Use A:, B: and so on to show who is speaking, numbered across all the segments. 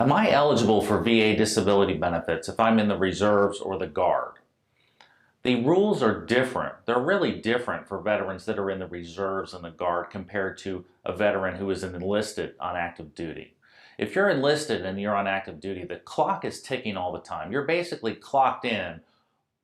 A: Am I eligible for VA disability benefits if I'm in the reserves or the Guard? The rules are different. They're really different for veterans that are in the reserves and the Guard compared to a veteran who is enlisted on active duty. If you're enlisted and you're on active duty, the clock is ticking all the time. You're basically clocked in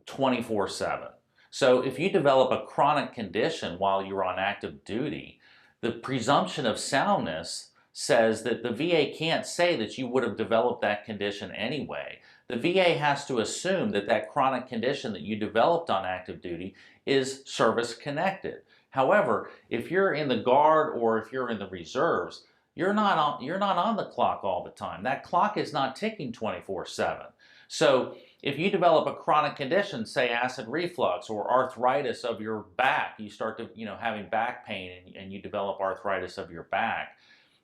A: 24/7. So if you develop a chronic condition while you're on active duty, the presumption of soundness says that the VA can't say that you would have developed that condition anyway. The VA has to assume that that chronic condition that you developed on active duty is service connected. However, if you're in the Guard or if you're in the reserves, you're not on the clock all the time. That clock is not ticking 24/7. So if you develop a chronic condition, say acid reflux or arthritis of your back, you start to, having back pain and you develop arthritis of your back,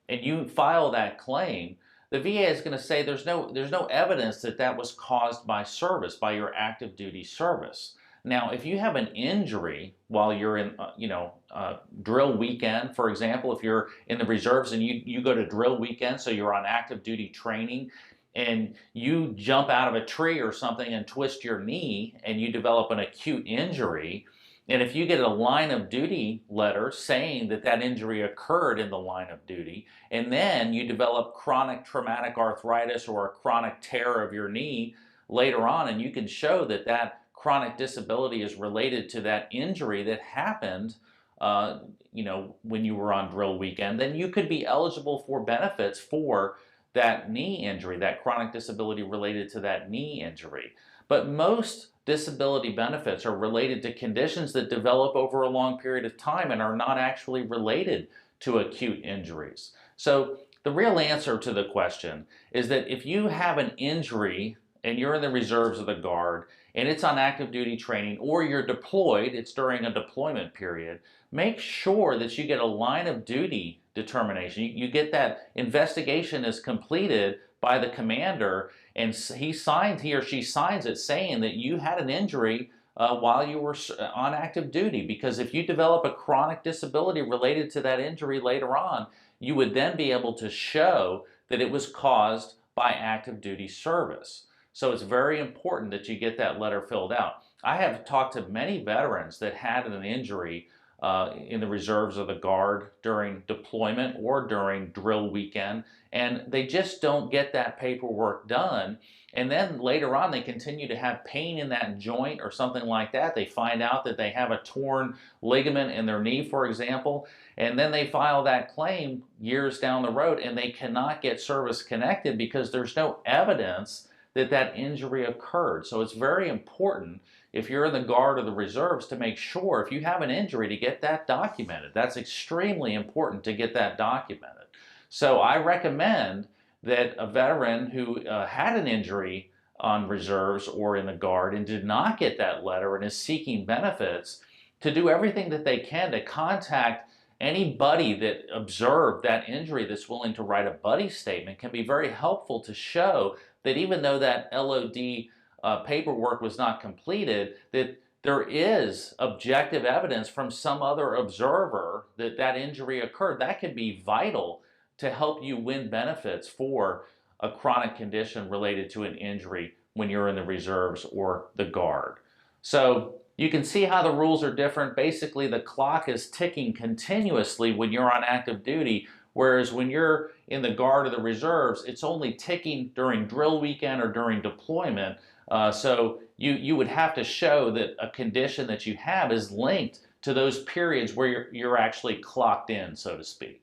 A: and you file that claim, the VA is going to say there's no evidence that that was caused by service, by your active duty service. Now, if you have an injury while you're in, drill weekend, for example, if you're in the reserves and you go to drill weekend, so you're on active duty training, and you jump out of a tree or something and twist your knee and you develop an acute injury, and if you get a line of duty letter saying that that injury occurred in the line of duty, and then you develop chronic traumatic arthritis or a chronic tear of your knee later on, and you can show that that chronic disability is related to that injury that happened, when you were on drill weekend, then you could be eligible for benefits for that knee injury, that chronic disability related to that knee injury. But most disability benefits are related to conditions that develop over a long period of time and are not actually related to acute injuries. So the real answer to the question is that if you have an injury and you're in the reserves of the Guard and it's on active duty training, or you're deployed, it's during a deployment period, make sure that you get a line of duty determination. You get that investigation is completed by the commander, and he or she signs it saying that you had an injury while you were on active duty. Because if you develop a chronic disability related to that injury later on, you would then be able to show that it was caused by active duty service. So it's very important that you get that letter filled out. I have talked to many veterans that had an injury in the reserves of the Guard during deployment or during drill weekend, and they just don't get that paperwork done. And then later on, they continue to have pain in that joint or something like that. They find out that they have a torn ligament in their knee, for example, and then they file that claim years down the road, and they cannot get service connected because there's no evidence that that injury occurred. So it's very important, if you're in the Guard or the reserves, to make sure if you have an injury to get that documented. That's extremely important to get that documented. So I recommend that a veteran who had an injury on reserves or in the Guard and did not get that letter and is seeking benefits, to do everything that they can to contact anybody that observed that injury that's willing to write a buddy statement. Can be very helpful to show that even though that LOD paperwork was not completed, that there is objective evidence from some other observer that that injury occurred. That could be vital to help you win benefits for a chronic condition related to an injury when you're in the reserves or the Guard. So you can see how the rules are different. Basically, the clock is ticking continuously when you're on active duty, whereas when you're in the Guard or the reserves, it's only ticking during drill weekend or during deployment. So you would have to show that a condition that you have is linked to those periods where you're actually clocked in, so to speak.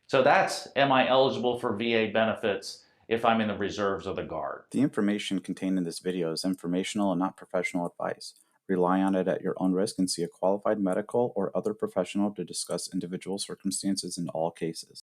A: So that's, am I eligible for VA benefits if I'm in the reserves or the Guard?
B: The information contained in this video is informational and not professional advice. Rely on it at your own risk and see a qualified medical or other professional to discuss individual circumstances in all cases.